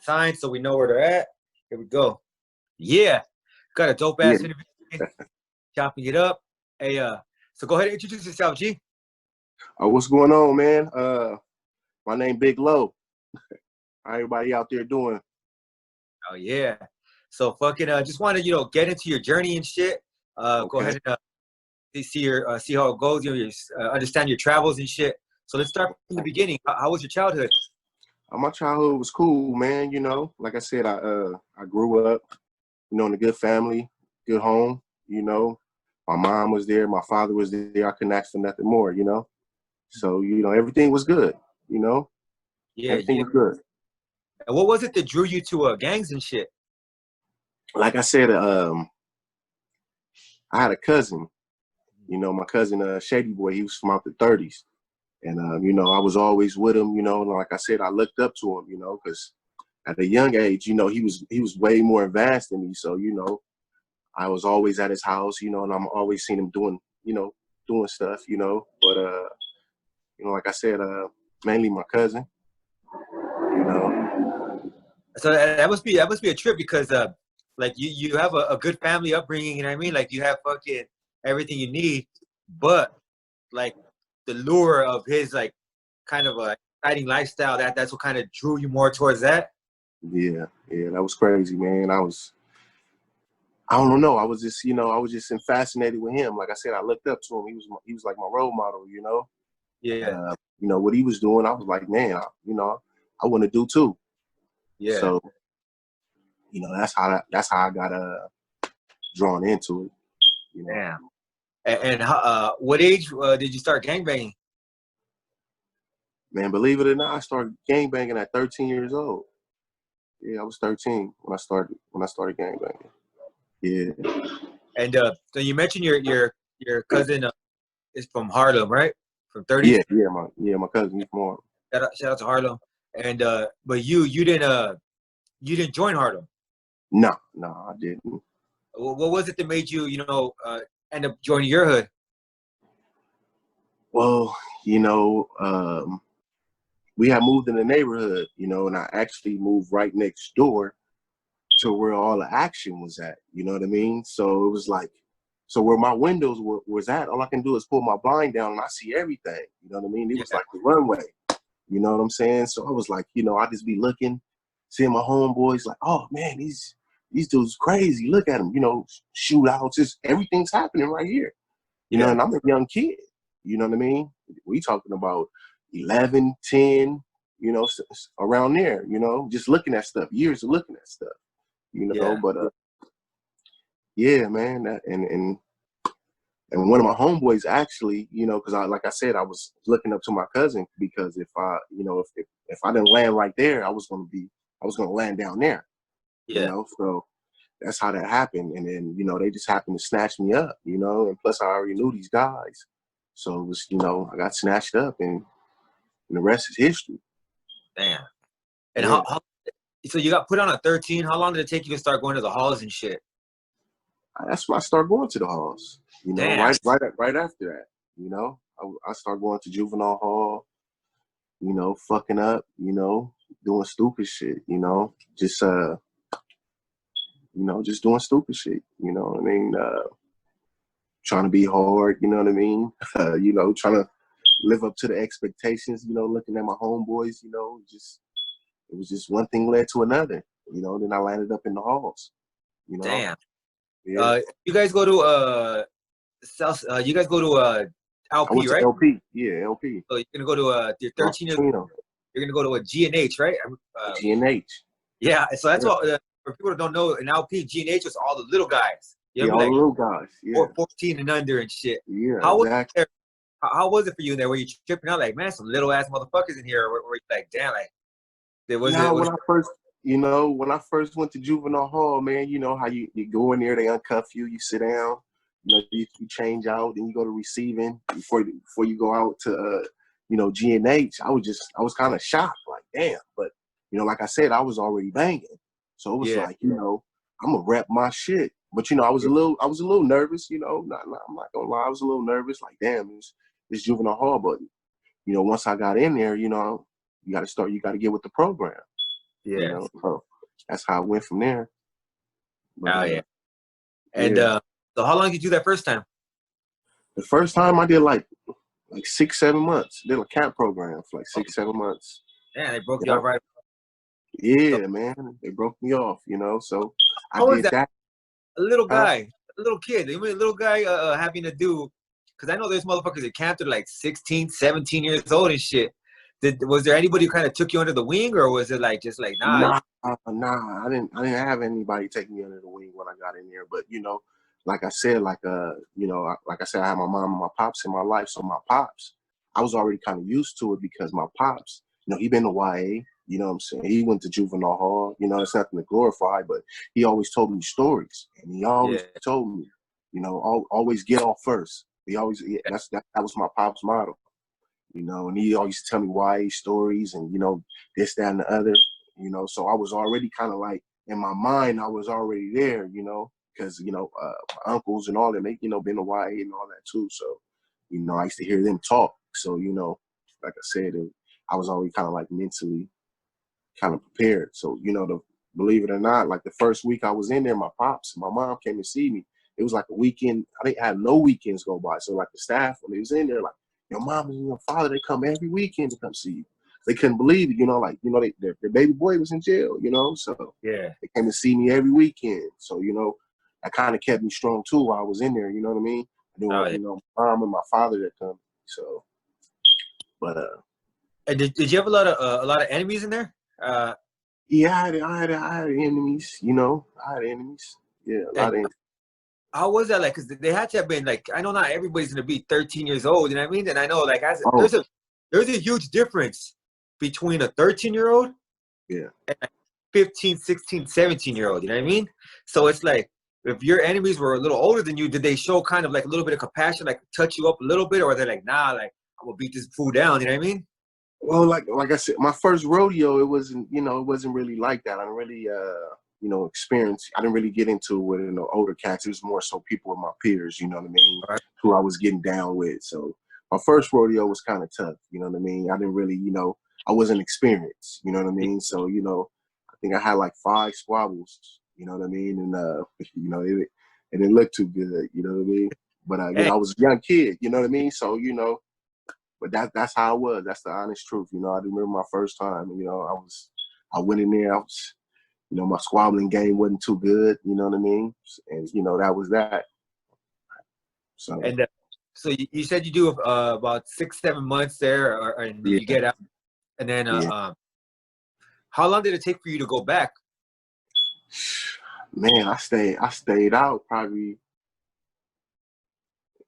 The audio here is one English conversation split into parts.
signs so we know where they're at. Here we go. Yeah, got a dope Yeah. ass interview. Chopping it up. Hey, so go ahead and introduce yourself, G. What's going on, man? My name Big Low. How everybody out there doing? Oh yeah. So fucking just want to get into your journey and shit. Go Okay. ahead and see how it goes. Understand your travels and shit. So let's start from the beginning. How was your childhood? My childhood was cool, man. Like I said, I grew up, in a good family, good home. My mom was there, my father was there. I couldn't ask for nothing more. So everything was good. Yeah, Everything yeah. was good. And what was it that drew you to gangs and shit? Like I said, I had a cousin. My cousin, Shady Boy. He was from out the 30s. And, I was always with him, and like I said, I looked up to him, because at a young age, he was way more advanced than me. So, I was always at his house, and I'm always seeing him doing stuff, but, like I said, mainly my cousin, So that must be a trip because like you have a good family upbringing, you know what I mean? Like you have fucking everything you need, but like the lure of his like kind of a exciting lifestyle, that's what kind of drew you more towards that. Yeah, that was crazy, man. I don't know. I was just fascinated with him. Like I said, I looked up to him. He was like my role model, Yeah. What he was doing, I was like, man, I want to do too. Yeah. So, that's how I got drawn into it. Yeah. And what age did you start gangbanging? Man, believe it or not, I started gangbanging at 13 years old. Yeah, I was 13 when I started gangbanging. Yeah. And so you mentioned your cousin is from Harlem, right? From 30s. My cousin, he's from Harlem. Shout out to Harlem. And but you didn't join Harlem. No, I didn't. What was it that made you end up joining your hood? Well, we had moved in the neighborhood, and I actually moved right next door to where all the action was at. You know what I mean? So it was like, so where my windows was at, all I can do is pull my blind down and I see everything. You know what I mean? It was like the runway. You know what I'm saying? So I was like, I just be looking, seeing my homeboys like, oh man, these dudes crazy. Look at them, shootouts, just everything's happening right here. And I'm a young kid. You know what I mean? We talking about 11, 10, around there, just looking at stuff, years of looking at stuff, but yeah, man, and one of my homeboys actually, because like I said, I was looking up to my cousin because if I didn't land right there, I was gonna land down there, so that's how that happened. And then, they just happened to snatch me up, and plus I already knew these guys. So it was, I got snatched up and the rest is history. Damn. And how so you got put on at 13. How long did it take you to start going to the halls and shit? That's when I started going to the halls, right after that, I started going to juvenile hall, fucking up, doing stupid shit, just just doing stupid shit, you know what I mean? Trying to be hard, you know what I mean? Trying to live up to the expectations, looking at my homeboys, it was just one thing led to another, then I landed up in the halls, Damn. Yeah. You guys go to South you guys go to LP, I went to right? LP. Yeah, LP. So you're gonna go to your 13 years old, you're gonna go to a G&H, right? G&H. Yeah, so that's what for people that don't know, in LP, G&H was all the little guys. All the little guys. Yeah. 14 and under and shit. Yeah, exactly. How was it for you in there? Were you tripping out like, man, some little ass motherfuckers in here? Or were you like, damn, like, when I first went to juvenile hall, man, you know how you go in there, they uncuff you, you sit down, you change out, then you go to receiving before you go out to G&H. I was kind of shocked, like, damn, but like I said, I was already banging, so it was like, I'm gonna rep my shit. But I was a little nervous, I'm not gonna lie, I was a little nervous, like, damn, it's juvenile hall, but once I got in there, you got to get with the program. You Yeah. know, so that's how it went from there. But Oh yeah. And yeah, so how long did you do that first time? the first time I did like 6-7 months. Did a camp program for like Oh, 6-7 months. yeah, they broke you Yep. off right. So Yeah, man, they broke me off. You know, so I how was did that? that. A little Huh? guy, a little kid, even a little guy having to do, because I know there's motherfuckers that camped at like 16, 17 years old and shit. Was there anybody who kind of took you under the wing, or was it like just like nah? Nah. I didn't have anybody take me under the wing when I got in there. But you know, like I said, like I said, I had my mom and my pops in my life. So my pops, I was already kind of used to it because my pops, you know, he been to YA. You know what I'm saying? He went to juvenile hall. You know, it's nothing to glorify, but he always told me stories, and he always Yeah, told me, you know, always get off first. He always that was my pop's motto. You know, and he always used to tell me YA stories and, you know, this, that, and the other, you know, so I was already kind of like, in my mind, I was already there, you know, because, you know, my uncles and all them, they, you know, been to YA and all that too. So, you know, I used to hear them talk. So, you know, like I said, I was already kind of like mentally kind of prepared. So, you know, believe it or not, like the first week I was in there, my pops and my mom came to see me. It was like a weekend. I didn't have no weekends go by. So like the staff, when they was in there, like your mom and your father, they come every weekend to come see you. They couldn't believe it, you know, like, you know, their baby boy was in jail, you know, so yeah. they came to see me every weekend. So, you know, that kind of kept me strong too while I was in there, you know what I mean? I knew, Oh yeah. you know, my mom and my father that come. So, but And did you have a lot of enemies in there? yeah, I had enemies, you know. I had enemies. Yeah, a lot And of enemies. how was that like? Because they had to have been like, I know not everybody's gonna be 13 years old, you know what I mean? And I know like Oh, there's a huge difference between a 13-year-old yeah. and a 15, 16, 17-year-old, you know what I mean? So it's like if your enemies were a little older than you, did they show kind of like a little bit of compassion, like touch you up a little bit, or they're like, nah, like I'm gonna beat this fool down, you know what I mean? Well, like I said, my first rodeo, it wasn't, you know, it wasn't really like that. I didn't really, you know, experience. I didn't really get into it with, you know, older cats. It was more so people with my peers, you know what I mean, All right. who I was getting down with. So my first rodeo was kind of tough, you know what I mean. I didn't really, you know, I wasn't experienced, you know what I mean. So, you know, I think I had like 5 squabbles, you know what I mean, and you know, it didn't look too good, you know what I mean. But you Hey, know, I was a young kid, you know what I mean. So, you know. But that's how it was. That's the honest truth. You know, I remember my first time. You know, I went in there. I was, you know, my squabbling game wasn't too good. You know what I mean? And you know, that was that. So and so you said you do about 6, 7 months there, and then yeah, you get out, and then yeah. how long did it take for you to go back? Man, I stayed out probably.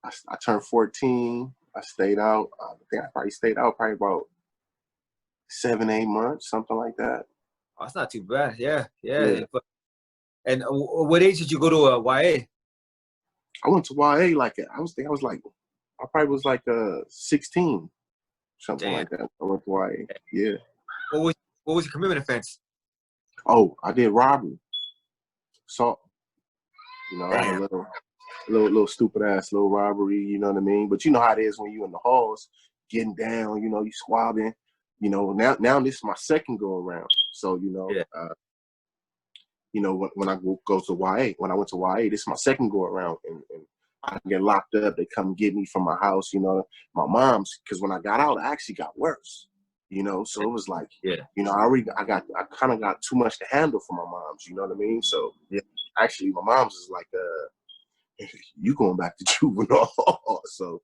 I turned 14. I stayed out. I think I probably stayed out probably about 7, 8 months, something like that. Oh, that's not too bad. Yeah, Yeah. yeah. And what age did you go to YA? I went to YA like I was like I probably was like 16, something Damn. like that. I went to YA. Yeah. What was what was your commitment offense? Oh, I did robbery. So, you know, I had a Damn. little stupid ass little robbery, you know what I mean? But you know how it is when you in the halls, getting down, you know, you squabbing. You know, now this is my second go around. So, Yeah. you know, when I go to YA, when I went to YA, this is my second go around, and I get locked up. They come get me from my house. You know, my mom's, because when I got out, I actually got worse. You know, so it was like, Yeah. you know, I kind of got too much to handle for my mom's. You know what I mean? So Yeah. actually, my mom's is like, you going back to juvenile hall. So,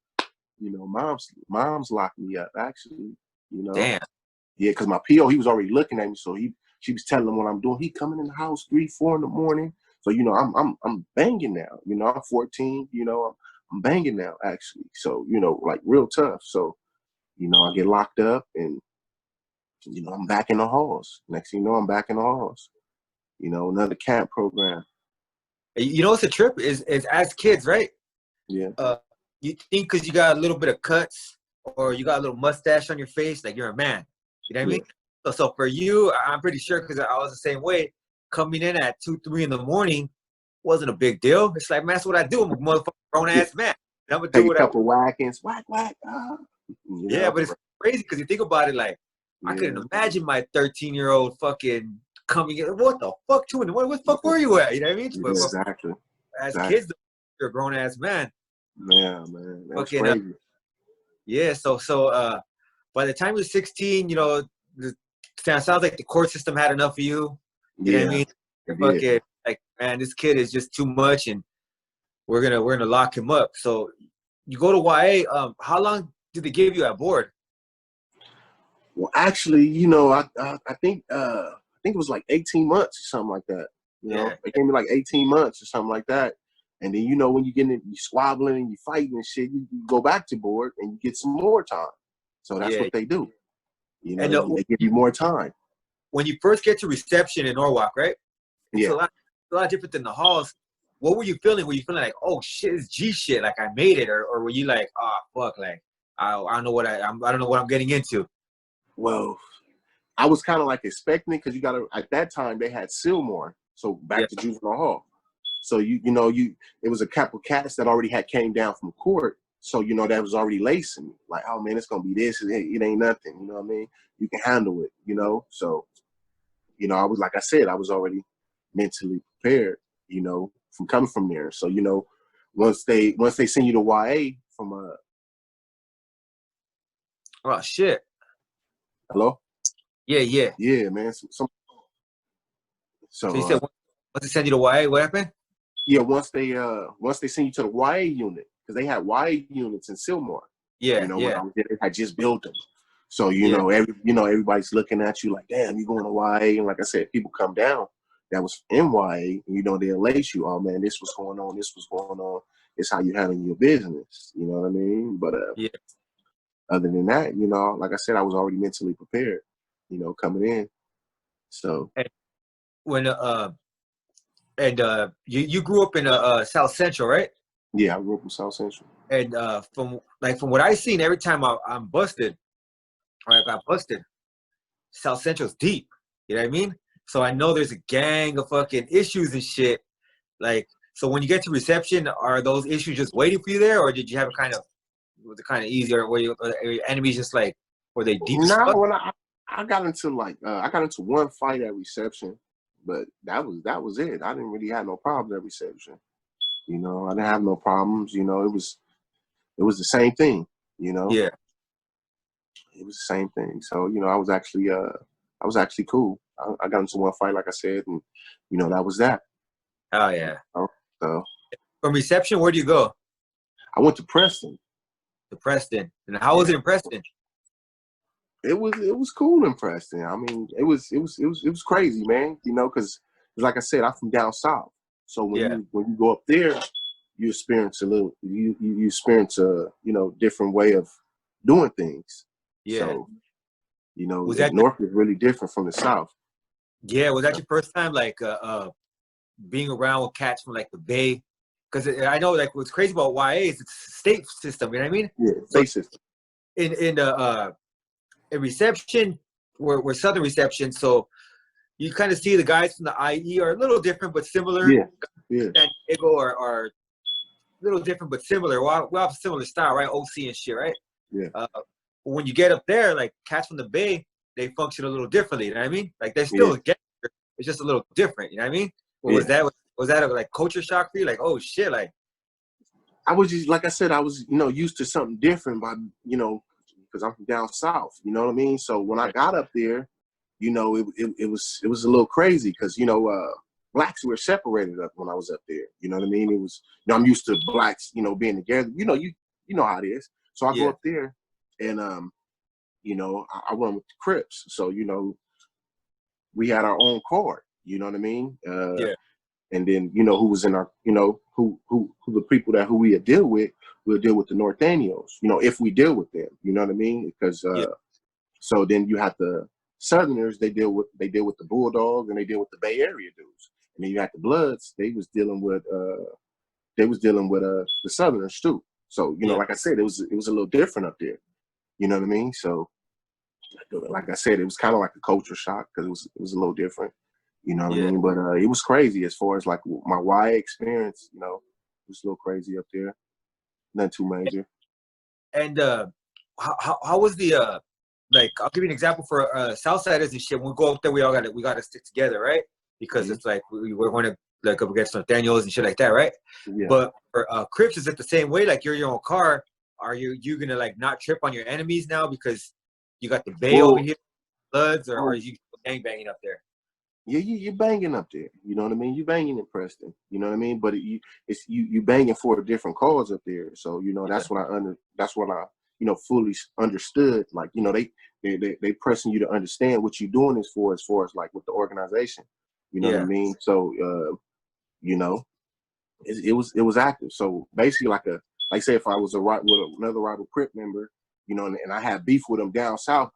you know, mom's locked me up actually, you know. Damn. Yeah, because my PO, he was already looking at me, so she was telling him what I'm doing. He coming in the house 3, 4 in the morning. So, you know, I'm banging now. You know, I'm 14, you know, I'm banging now actually. So, you know, like real tough. So, you know, I get locked up and you know, I'm back in the halls. Next thing you know, I'm back in the halls. You know, another camp program. You know what's a trip is as kids, right? Yeah. Uh, you think because you got a little bit of cuts or you got a little mustache on your face, like you're a man. You know what I Yeah. mean? So for you, I'm pretty sure because I was the same way. Coming in at 2, 3 in the morning wasn't a big deal. It's like, man, that's what I do. I'm a motherfucking grown Yeah. ass man. And I'm gonna do Take a what I. couple whackings, whack, whack. You Yeah, know. but it's crazy because you think about it, like I couldn't Yeah. imagine my 13-year-old fucking coming in. What the fuck, doing? What the fuck were you at? You know what I mean? Yeah, But exactly. as Exactly. kids, you're a grown ass man. Yeah, man. That was Fucking crazy. yeah. By the time you're 16, the sounds like the court system had enough of you. You know what I Yeah, mean? You're it did. fucking like, man, this kid is just too much, and we're gonna lock him up. So you go to YA. How long did they give you at board? Well, actually, I think it was like 18 months or something like that. Yeah, They gave me like 18 months or something like that. And then when you get in, you squabbling and you fighting and shit, you go back to board and you get some more time. So that's yeah. what they do. And They give you more time. when you first get to reception in Norwalk, right? It's Yeah. a lot different than the halls. What were you feeling? Were you feeling like, oh shit, it's G shit, like I made it, or were you like, oh fuck, like I don't know what I don't know what I'm getting into. Well, I was kind of like expecting it because at that time they had Sillmore, so Yeah, back to juvenile hall. So it was a couple cats that already had came down from court. So that was already lacing me. Like, oh man, it's gonna be this. It ain't nothing. You know what I mean? You can handle it. So I was like I said, I was already mentally prepared. From coming from there. So once they send you to YA from oh shit, hello, yeah, yeah. yeah, man. So you So said once they send you to YA, what happened? yeah, once they send you to the YA unit, because they had YA units in Sillmore. Yeah, When yeah, I was there, I just built them. So yeah, everybody's looking at you like, damn, you going to YA? And like I said, people come down that was in YA, and they'll lace you. Oh man, this was going on. This was going on. It's how you handle your business. You know what I mean? But yeah. other than that, like I said, I was already mentally prepared. Coming in. So And when you grew up in South Central, right? yeah, I grew up in South Central. And from what I seen, every time I'm busted or I got busted, South Central's deep. You know what I mean? So I know there's a gang of fucking issues and shit. Like, so when you get to reception, are those issues just waiting for you there, or did you have was it kind of easier? Were your enemies just like, were they deep as Nah, fuck? when I got into I got into one fight at reception, but that was it. I didn't really have no problem at reception. I didn't have no problems. It was the same thing. Yeah. It was the same thing. So I was actually cool. I got into one fight, like I said, and that was that. Oh yeah. So From reception, where do you go? I went to Preston. To Preston. And how was Yeah, it in Preston? it was cool in Preston. I mean, it was crazy, man. Because like I said, I'm from down south. So when Yeah. you go up there, you experience you experience a different way of doing things. Yeah. So Was the that north is really different from the south. was that your first time like being around with cats from like the Bay? Because I know like what's crazy about YA is it's a state system. You know what I mean? Yeah, So racist. in reception, we're Southern reception, so you kind of see the guys from the IE are a little different but similar. Yeah, yeah, San Diego are a little different but similar. We all have a similar style, right? OC and shit, right? yeah, But when you get up there, like cats from the Bay, they function a little differently. You know what I mean? Like they're yeah, still a gangster, it's just a little different. You know what I mean? What was yeah. that? Was that a like culture shock for you? Like, oh shit, like I was just like I said, I was used to something different by because I'm from down south. You know what I mean? So when I got up there, it was a little crazy because blacks were separated up when I was up there. You know what I mean? It was I'm used to blacks being together. You know how it is. So I go yeah, up there and I run with the Crips. So we had our own card. You know what I mean? yeah, And then who was in our who the people who we would deal with, we'll deal with the Northanios, if we deal with them, you know what I mean? Because yeah, so then you have the Southerners, they deal with the Bulldogs and they deal with the Bay Area dudes, and then you had the Bloods, they was dealing with the Southerners too. So yeah, like I said, it was a little different up there, you know what I mean? So like I said, it was kind of like a culture shock because it was a little different. You know what I yeah. mean? But it was crazy as far as like my YA experience. It was a little crazy up there. Nothing too major. And how was the like I'll give you an example for Southsiders and shit. When we go up there, we gotta stick together, right? Because it's like we're going to like up against Nathaniels and shit like that, right? Yeah. But for Crips, is it the same way? Like you're your own car. Are you gonna like not trip on your enemies now because you got the bay over here, Bloods, or are you gang banging up there? Yeah, you're banging up there. You know what I mean? You banging in Preston. You know what I mean? But you banging for a different cause up there. So you know that's when I fully understood. Like they pressing you to understand what you're doing is for as far as like with the organization. You know what I mean? So you know it was active. So basically like say if I was with another rival Crip member, you know, and I had beef with them down south,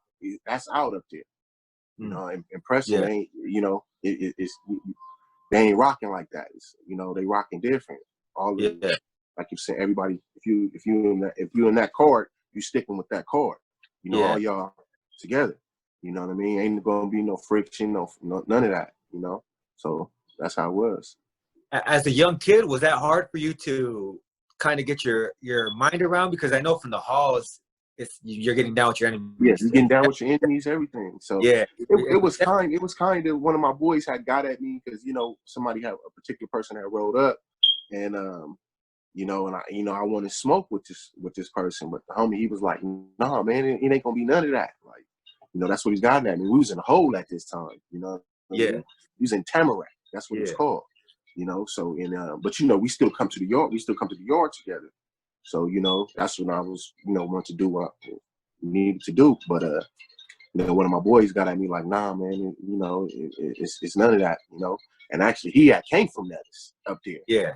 that's out up there. You know, and Preston ain't, you know, it's they ain't rocking like that. It's, you know, they rocking different. All of like you said, everybody. If you in that card, you sticking with that card. You know, all y'all together. You know what I mean? Ain't gonna be no friction, no none of that. You know, so that's how it was. As a young kid, was that hard for you to kind of get your mind around? Because I know from the halls, you're getting down with your enemies. Yeah, you're getting down with your enemies, everything. So yeah, it was kind of one of my boys had got at me because you know somebody had a particular person that rolled up, and you know, and I wanted to smoke with this person, but the homie he was like, nah, man, it ain't gonna be none of that. Like, you know, that's what he's gotten at me. We was in a hole at this time, you know. He was in Tamarack. That's what it was called. You know, so but you know, we still come to the yard. We still come to the yard together. So you know, that's when I was, you know, wanted to do what I needed to do. But you know, one of my boys got at me like, nah, man, you know, it's none of that, you know. And actually, he came from that up there. Yeah.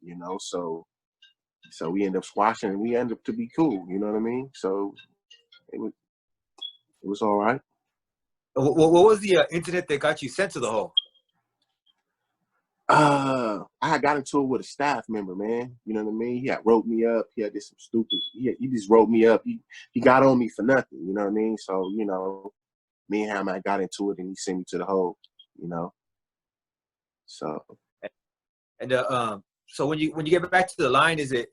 You know, so we end up squashing and we end up to be cool. You know what I mean? So it was all right. What was the incident that got you sent to the hole? I got into it with a staff member, man. You know what I mean? He had wrote me up. He had this some stupid. He just wrote me up. He got on me for nothing. You know what I mean? So you know, me and him, I got into it, and he sent me to the hole. You know. So. And so when you get back to the line, is it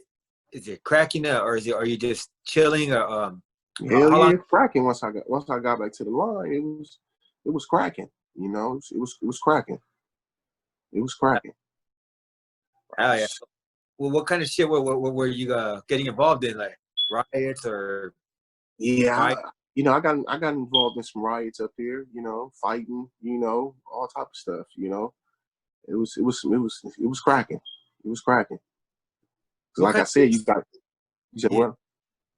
cracking or are you just chilling or Hell yeah, it's cracking. Once I got back to the line, it was cracking. You know, it was cracking. It was cracking. Oh yeah. Well, what kind of shit were you getting involved in, like riots or? Yeah, you know, I got involved in some riots up there. You know, fighting. You know, all type of stuff. You know, it was cracking. It was cracking. Like I said, you said what?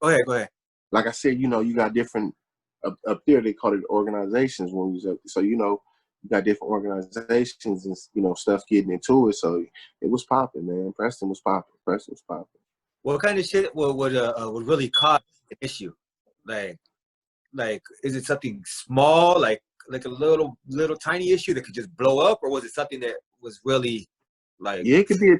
Go ahead. Like I said, you know, you got different up there. They call it organizations when we was up. So you know, you got different organizations and you know stuff getting into it. So it was popping, man. Preston was popping. What kind of shit would really cause an issue? Like, is it something small, like a little tiny issue that could just blow up, or was it something that was really like? Yeah, it could be a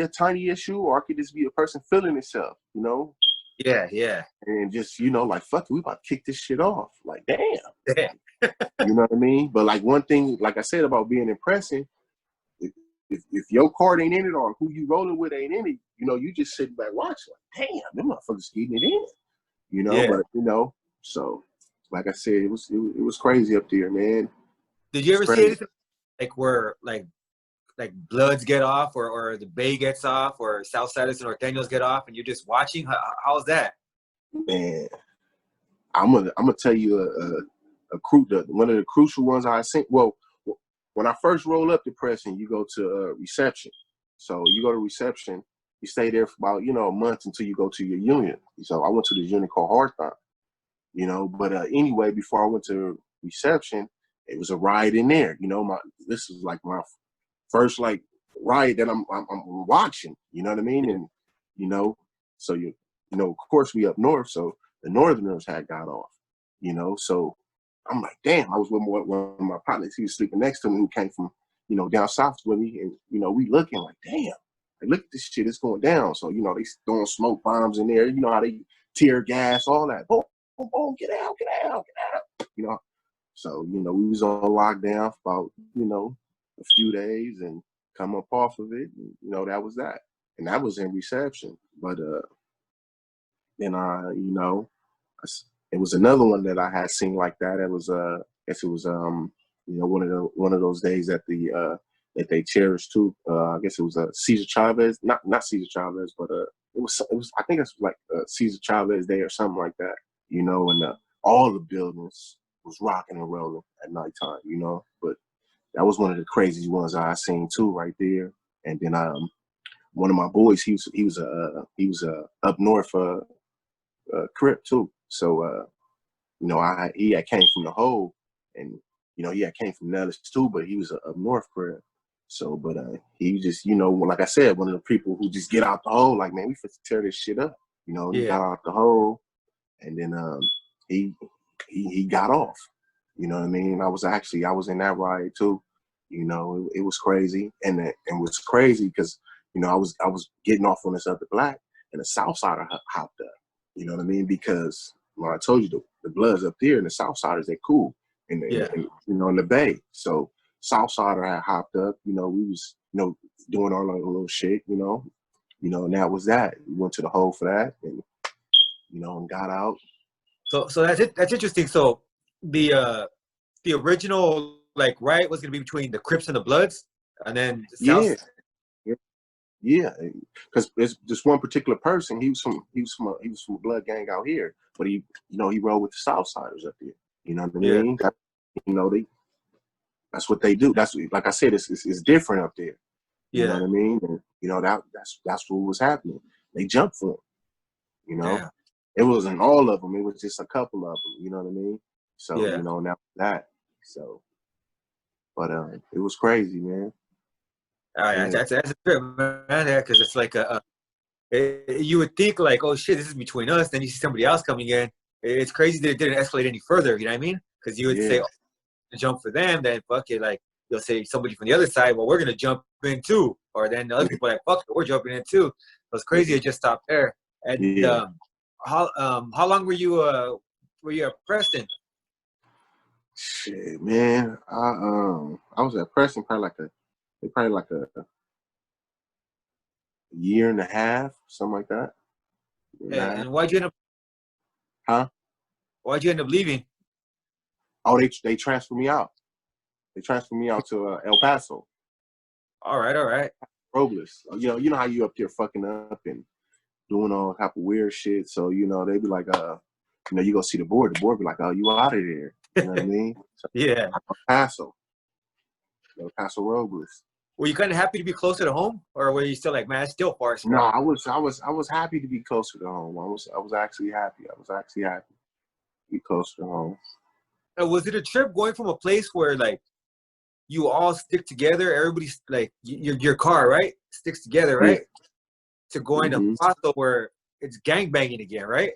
tiny issue, or it could just be a person feeling itself, you know. Yeah. And just you know, like fuck, we about to kick this shit off. Like damn, Yeah. you know what I mean? But like one thing, like I said about being impressing, if your card ain't in it or who you rolling with ain't in it, you know, you just sitting back watching. Like damn, them motherfuckers getting it in. You know, but you know, so like I said, it was crazy up there, man. Did you ever see anything like where like Bloods get off or the Bay gets off or Southsiders and Nathaniels get off and you're just watching? How's that? Man, I'm gonna tell you one of the crucial ones I seen. Well, when I first roll up to Preston, you go to reception. So you go to reception, you stay there for about a month until you go to your unit. So I went to this unit called Hardthon, you know. But anyway, before I went to reception, it was a riot in there. You know, this is like my first like riot that I'm watching. You know what I mean? And you know, so you know, of course we up north, so the Northerners had got off. You know, so I'm like, damn. I was with one of my partners. He was sleeping next to me, who came from down south with me, and we looking like, damn. Like, look at this shit. It's going down. So they throwing smoke bombs in there. You know how they tear gas, all that. Boom, boom, boom. Get out, get out, get out. You know. So we was on lockdown for about a few days and come up off of it. And, that was that. And that was in reception. But then it was another one that I had seen like that. It was I guess it was you know, one of those days that they cherished too. I guess it was Cesar Chavez, not Cesar Chavez, but it was I think it's like Cesar Chavez Day or something like that. You know, and all the buildings was rocking and rolling at nighttime. You know, but that was one of the crazy ones I seen too, right there. And then one of my boys, he was up north Crip too. So you know, he had came from the hole, and you know, he had came from Nellis too, but he was a up north Crip. So, but he just, you know, like I said, one of the people who just get out the hole, like, man, we fit to tear this shit up. You know, he Yeah. got out the hole, and then he he got off. You know what I mean? I was in that ride too. You know, it was crazy, and it was crazy because you know I was getting off on this other black, and the South Sider hopped up. You know what I mean? Because when I told you the Bloods up there and the South Siders, they cool, Yeah. you know, in the Bay. So South Sider had hopped up. You know, we was doing all our little shit. You know, and that was that. We went to the hole for that, and you know, and got out. So that's it. That's interesting. So the original like riot was gonna be between the Crips and the Bloods, and then the Yeah, South. yeah, because there's this one particular person. He was from a blood gang out here, but he rode with the Southsiders up there. You know what I Yeah. mean? You know that's what they do. That's like I said, it's different up there. You know Yeah. what I mean? And you know that's what was happening. They jumped for him. You know, Damn. it wasn't all of them. It was just a couple of them. You know what I mean? So Yeah. you know now that so, but it was crazy, man. All right. Yeah, That's a trip, man. Yeah, because it's like you would think like, oh shit, this is between us. Then you see somebody else coming in. It's crazy that it didn't escalate any further. You know what I mean? Because you would yeah, say, oh, jump for them, then fuck it. Like you'll say somebody from the other side, well, we're gonna jump in too, or then the other people are like, fuck it, we're jumping in too. So it's crazy. It just stopped there. And yeah. how long were you at Preston? Shit, man. I was at Preston probably like a year and a half, something like that. Year and a half. And Huh? why'd you end up leaving? Oh, they transferred me out. They transferred me out to El Paso, All right, all right. Robles. You know how you up there fucking up and doing all type of weird shit. So you know they be like, you know, you go see the board. The board be like, oh, you out of there. You know what I mean? So, Yeah. El Paso, El Paso Robles. Were you kind of happy to be closer to home, or were you still like, man, it's still far as No, fuck? I was happy to be closer to home. I was actually happy. I was actually happy to be closer to home. Was it a trip going from a place where like you all stick together, everybody's like your car, right? Sticks together, Yeah. right? To going to Mm-hmm. Paso where it's gang banging again, right?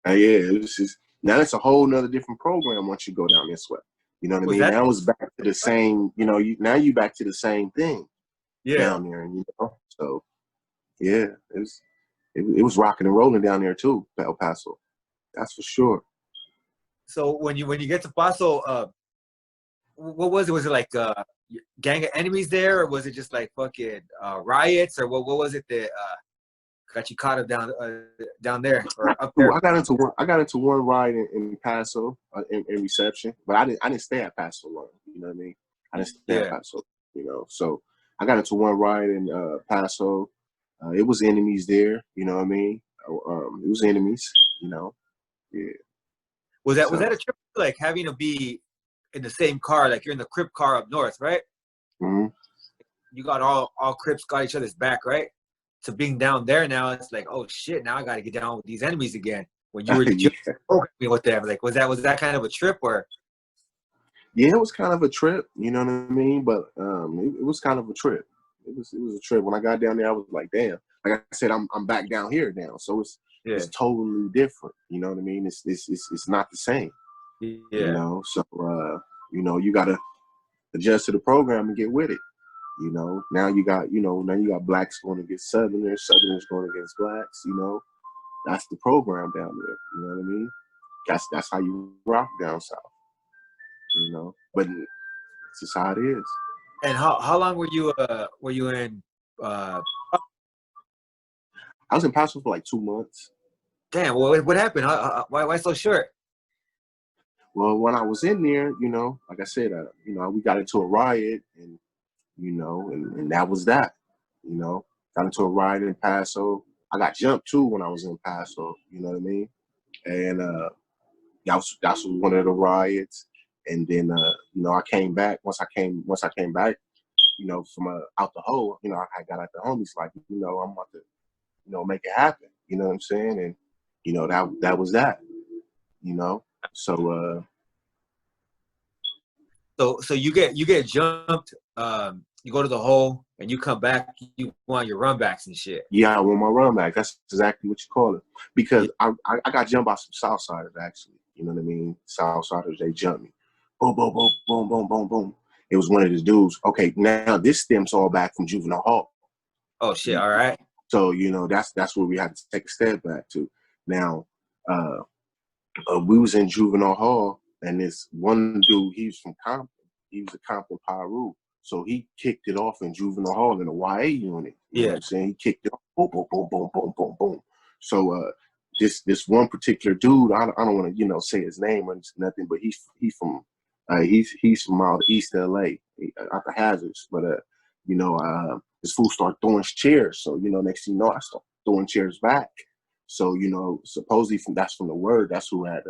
Yeah, it's just now it's a whole nother different program once you go down this way. You know what I Was mean? that Now it's back to the same, you know, now you back to the same thing yeah? down there, and you know, so yeah, it was rocking and rolling down there too, El Paso. That's for sure. So when you get to Paso, what was it? Was it like gang of enemies there, or was it just like fucking riots, or what was it that got you caught up down there or up Ooh, there? I got into one ride in Paso in reception, but I didn't stay at Paso long. You know what I mean? I didn't stay at Yeah. Paso. You know, so I got into one ride in Paso. It was enemies there. You know what I mean? It was enemies. You know, yeah. Was So that a trip like having to be in the same car, like you're in the Crip car up north, right? mhm. You got all Crips got each other's back, right? To being down there now, it's like, oh shit, now I got to get down with these enemies again. When you were just Yeah, programming with them, like was that kind of a trip or? yeah. It was kind of a trip. You know what I mean? But it was kind of a trip. It was a trip. When I got down there, I was like, damn. Like I said, I'm back down here now, so Yeah, it's totally different. You know what I mean? It's not the same. You yeah. know, so you know, you gotta adjust to the program and get with it. You know, now you got blacks going against Southerners, Southerners going against blacks. You know, that's the program down there. You know what I mean? That's how you rock down south. You know, but it's just how it is. And how long were you in? Uh, I was in Paso for like 2 months. Damn, what happened? Why so short? Well, when I was in there, you know, like I said, you know, we got into a riot, and you know, and that was that. You know, got into a riot in Paso. I got jumped too when I was in Paso. You know what I mean? And that's one of the riots. And then you know, I came back. Once I came back, you know, from out the hole, you know, I got out the homies like, you know, I'm about to, you know, make it happen. You know what I'm saying? And you know, that was that. You know, so So you get jumped. You go to the hole and you come back. You want your run backs and shit. yeah, I want my run back. That's exactly what you call it. Yeah. Because I got jumped by some Southsiders actually. You know what I mean? Southsiders, they jumped me. Boom, boom, boom, boom, boom, boom, boom. It was one of the dudes. Okay, now this stems all back from juvenile hall. Oh shit! All right. So you know that's where we had to take a step back to. Now we was in juvenile hall, and this one dude, he was from Compton. He was a Compton Pyru. So he kicked it off in juvenile hall in a YA unit. You know what Yeah. I'm saying? He kicked it off, boom, boom, boom, boom, boom, boom, boom. So this one particular dude, I don't want to, you know, say his name or nothing, but he's from out East LA, out the hazards. But you know, this fool started throwing chairs. So, you know, next thing you know, I start throwing chairs back. So, you know, supposedly that's from the word, that's who had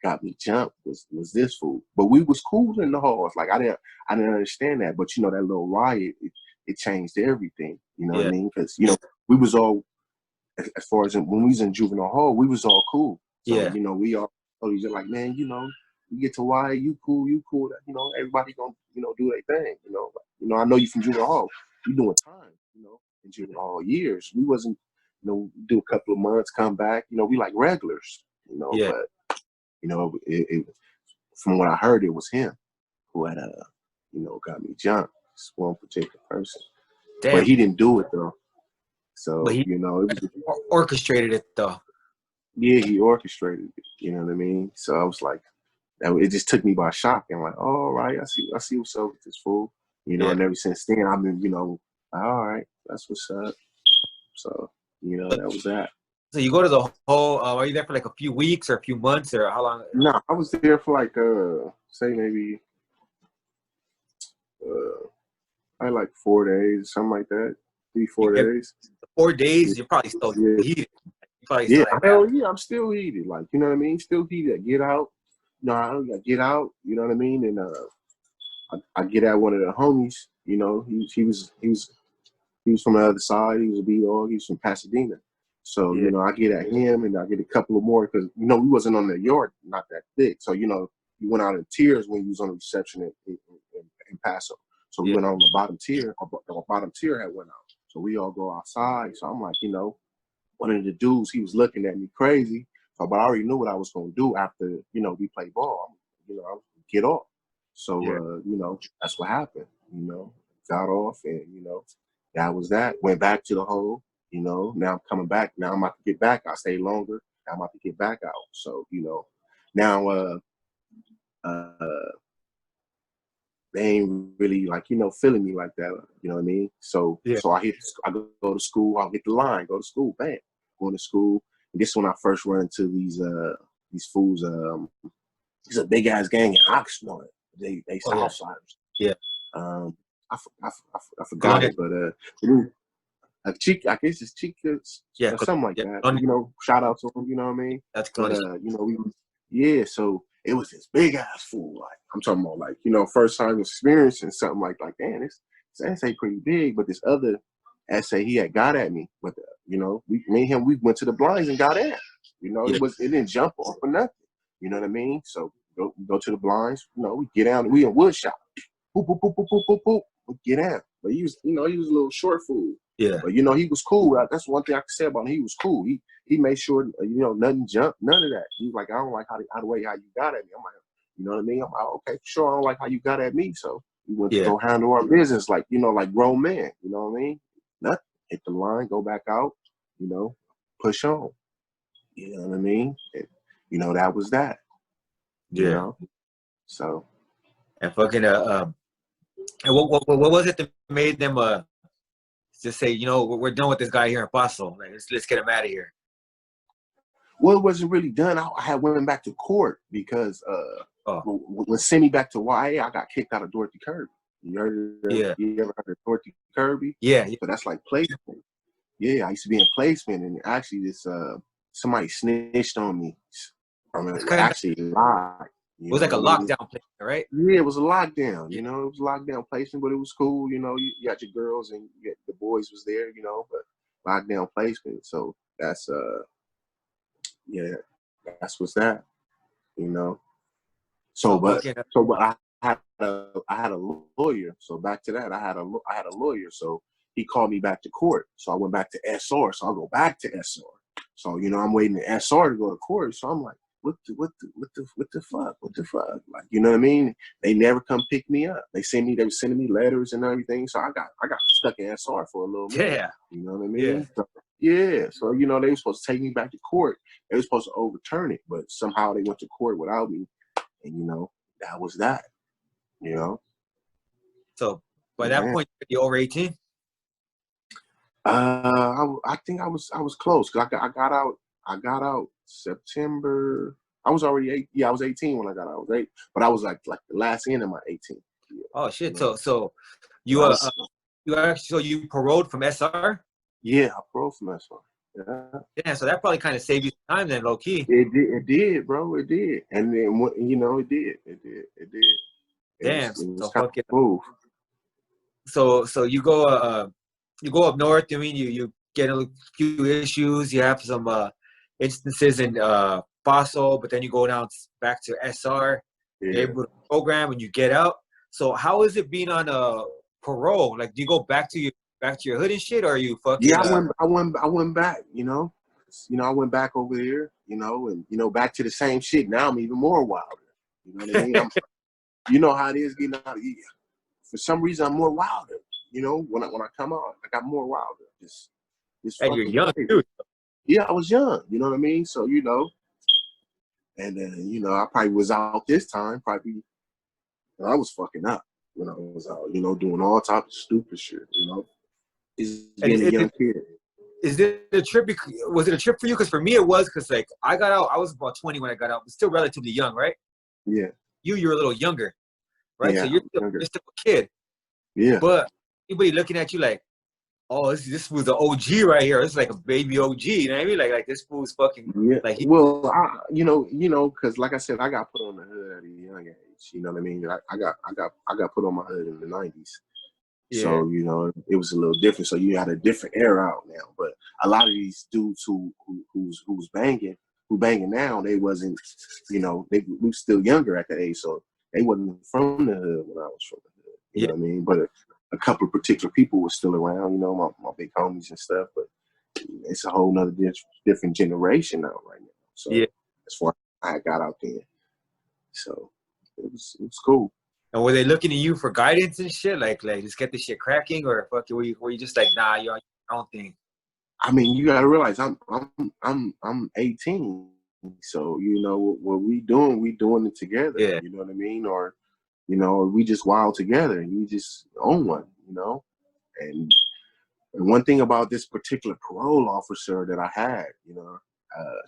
got me jumped was this fool. But we was cool in the halls. Like I didn't understand that. But you know, that little riot, it changed everything. You know what I Yeah. mean? Because you know, we was all, as far as when we was in juvenile hall, we was all cool. So Yeah. you know, we all told each other like, man, you know, you get to YA, you cool. You know, everybody gonna, you know, do their thing. You know, I know you from juvenile hall. You doing time. You know, in juvenile hall years. We wasn't, you know, do a couple of months, come back. You know, we like regulars. You know, Yeah. but you know, from what I heard, it was him who had you know, got me jumped. This one particular person, but Damn. he didn't do it though. But So he you know, it was orchestrated it though. yeah, he orchestrated it. You know what I mean? So I was like, it just took me by shock. And I'm like, oh, all right, I see what's up with this fool. You know, Yeah. and ever since then, I've been, you know, all right, that's what's up. So you know, that was that. So you go to the hole. Are you there for like a few weeks or a few months or how long? No, I was there for like say maybe I like 4 days, something like that. 3, 4 days. 4 days. You're probably still Yeah. heated. You probably Yeah, still like, man. hell yeah, I'm still heated. Like, you know what I mean? Still heated. Get out. No, I gotta get out, you know what I mean? And I get at one of the homies, you know, he was from the other side, he was a B-dog, he was from Pasadena. So, Yeah. you know, I get at him and I get a couple of more because, you know, we wasn't on the yard, not that thick. So, you know, we went out in tiers when he was on the reception in Paso. So we Yeah. went on the bottom tier, our bottom tier had went out. So we all go outside. So I'm like, you know, one of the dudes, he was looking at me crazy. So, but I already knew what I was going to do after, you know, we played ball. You know, I was gonna get off. So, Yeah. you know, that's what happened. You know, got off and, you know, that was that. Went back to the hole. You know, now I'm coming back. Now I'm about to get back. I stayed longer. Now I'm about to get back out. So, you know, now uh, they ain't really like, you know, feeling me like that. You know what I mean? So Yeah. I go to school, I'll get the line, go to school, bam, going to school. And this is when I first run into these fools, it's a big ass gang in Oxnard. They Oh yeah. Southsiders. Yeah. I forgot Colonia. it, but Chica, I guess it's Chica Yeah. or something like Yeah. that. Colonia. You know, shout out to them, you know what I mean? That's But Colonia. you know, yeah, so it was this big ass fool. Like I'm talking about, like, you know, first time experiencing something like damn, this essay pretty big, but this other essay he had got at me. But you know, me and him, we went to the blinds and got in. You know, Yeah. it didn't jump off or nothing. You know what I mean? So go to the blinds. You know, we get down. We in wood shop. Boop boop boop boop boop boop boop. We get out. But he was, you know, he was a little short fool. Yeah. But you know, he was cool. That's one thing I can say about him. He was cool. He made sure, you know, nothing jumped, none of that. He was like, I don't like how the way how you got at me. I'm like, you know what I mean? I'm like, okay, sure, I don't like how you got at me. So we went to Yeah. go handle our business, like, you know, like grown men. You know what I mean? Nothing. Hit the line, go back out. You know, push on. You know what I mean? And, you know, that was that. You Yeah. know, so And fucking and what was it that made them just say, you know, we're done with this guy here in Paso. Like, let's get him out of here. Well, it wasn't really done. I had went back to court because Oh, when sent me back to YA, I got kicked out of Dorothy Kirby. yeah, You ever heard of Dorothy Kirby? yeah, yeah. So that's like placement. Yeah, I used to be in placement, and actually, this somebody snitched on me from It's it. kind of it Actually, lied. You was know like what a I mean? lockdown place, right? Yeah, it was a lockdown. Yeah. You know, it was a lockdown placement, but it was cool. You know, you got your girls and the boys was there. You know, but lockdown placement. So that's yeah, that's what's that. You know. So, So but fucking I had a lawyer. So back to that, I had a lawyer. So he called me back to court. So I went back to SR. So I'll go back to SR. So I'm waiting to SR to go to court. So I'm like, what the fuck? What the fuck? Like, you know what I mean? They never come pick me up. They were sending me letters and everything. So I got stuck in SR for a little minute. yeah, You know what I yeah. mean? So, yeah. So they were supposed to take me back to court. They were supposed to overturn it, but somehow they went to court without me. And that was that. You know. So by that Yeah. point, you're over 18. I think I was close because I got out September. I was already 8. Yeah, I was 18 when I got out. I was 8, but I was like the last end of my 18. Yeah, Oh you shit. know. So So you I was. you actually you paroled from SR. Yeah, I pro from that one. Yeah, Yeah. So that probably kind of saved you time then, low key. it did, bro. It did, and then it did, Damn. it was So kind of fucking. smooth. So you go up north. I mean, you get a few issues. You have some instances in Fossil, but then you go down back to SR. You're Yeah. able to program and you get out. So how is it being on a parole? Like, do you go back to your hood and shit, or are you Yeah, fucking I went back, I went back over there, and back to the same shit. Now I'm even more wilder. You know what I mean? You know how it is getting out. For some reason, I'm more wilder. When I come out, I got more wilder. Just and you're fucking young crazy. too. Yeah, I was young. You know what I mean? So and then I probably was out this time. Probably I was fucking up when I was out. Doing all types of stupid shit. Just And being a young kid. is it a trip? Was it a trip for you? Because for me, it was. Because like I got out, I was about 20 when I got out, but still relatively young, right? Yeah, You're a little younger, right? So yeah, I'm you're younger. still a kid, Yeah. but anybody looking at you like, oh, this was the OG right here. This is like a baby OG. You know what I mean? Like this fool's fucking Yeah, like well, because like I said, I got put on the hood at a young age. You know what I mean? I got put on my hood in the '90s, yeah, so it was a little different. So you had a different era out now. But a lot of these dudes who's banging now, they wasn't, they we still younger at the age, so they wasn't from the hood when I was from the hood. You yeah, know what I mean? But a couple of particular people were still around. My big homies and stuff, but. It's a whole nother different generation now right now. yeah. So as far as I got out there, so it was cool. And were they looking to you for guidance and shit? Like just get this shit cracking, or fucking were you just like, nah, you're on your own thing? I mean, you gotta realize I'm 18, so what we doing it together. Yeah, You know what I mean? Or we just wild together and we just own one. And one thing about this particular parole officer that I had,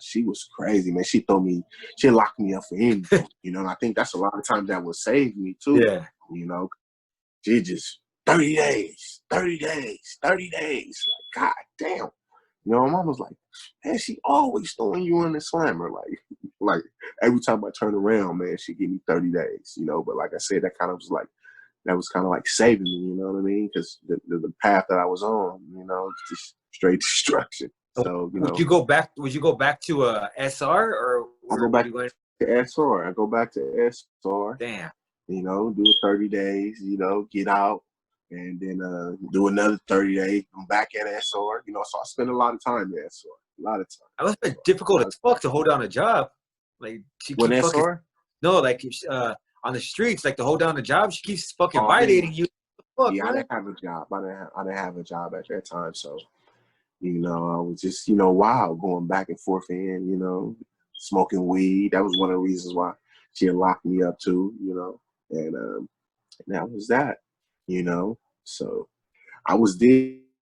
she was crazy, man. She locked me up for anything, and I think that's a lot of times that would save me too, yeah. you know. She just 30 days, 30 days, 30 days. Like, God damn. My mom was like, man, she always throwing you in the slammer. Like every time I turn around, man, she give me 30 days, But like I said, that was kind of like saving me, you know what I mean? Because the path that I was on, it's just straight destruction. So, Would you go back to SR or I go would back you go? to SR. I go back to SR, Damn. do it 30 days, get out, and then do another 30 days. I'm back at SR, so I spend a lot of time at SR, a lot of time. That must have been difficult as fuck to hold down a job. Like she When keep fucking SR? no, like on the streets, like to hold down a job, she keeps fucking Oh, I didn't. violating you. Fuck, Yeah, I man. didn't have a job. I didn't have a job at that time, so I was just, wild going back and forth smoking weed. That was one of the reasons why she had locked me up too, and that was that, So I was there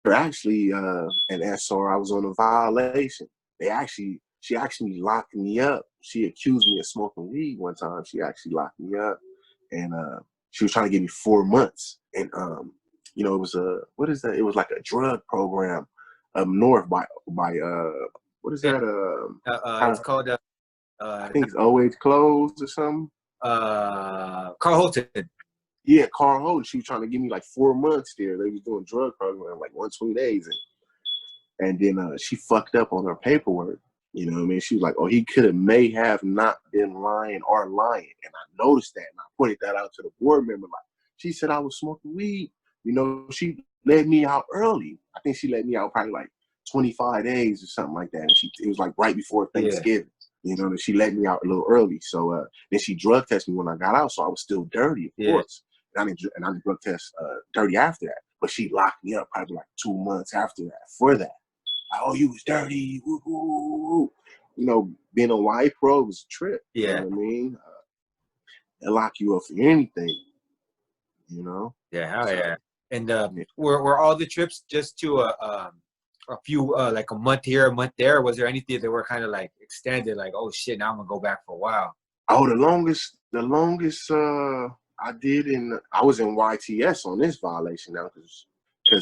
actually in SR. I was on a violation. They actually she actually locked me up. She accused me of smoking weed one time. She actually locked me up, and she was trying to give me 4 months. And you know, it was a what is that? It was like a drug program up north by what is Yeah. that? It's called I think it's OH closed or something. Carl Holton. Yeah, Carl Holden. She was trying to give me like 4 months there. They was doing drug program like 120 days, and then she fucked up on her paperwork. You know what I mean? She was like, oh, he could have may have not been lying or lying. And I noticed that, and I pointed that out to the board member. Like, she said I was smoking weed. You know, she let me out early. I think she let me out probably like 25 days or something like that. And it was like right before Thanksgiving. You know, and she let me out a little early. So then she drug tested me when I got out. So I was still dirty, of course. And I didn't drug test dirty after that. But she locked me up probably like 2 months after that for that. Oh, you was dirty. Woo, woo, woo. You know, being a white pro was a trip. You know what I mean? They lock you up for anything. You know? Yeah, hell yeah. And were all the trips just to a few like a month here, a month there? Or was there anything that were kind of like extended? Like, oh shit, now I'm gonna go back for a while. Oh, the longest I did I was in YTS on this violation now because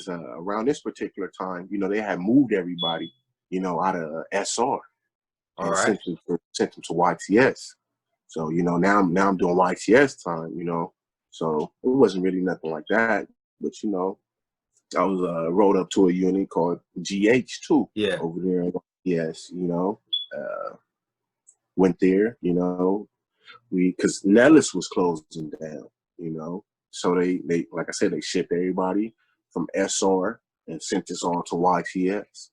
around this particular time, you know, they had moved everybody, you know, out of SR and sent them to YTS. So, you know, now I'm doing YTS time, you know. So it wasn't really nothing like that. But, you know, I was rolled up to a unit called GH2 over there in YTS, you know. Went there, you know, because Nellis was closing down, you know. So they like I said, they shipped everybody from SR and sent us on to YTS,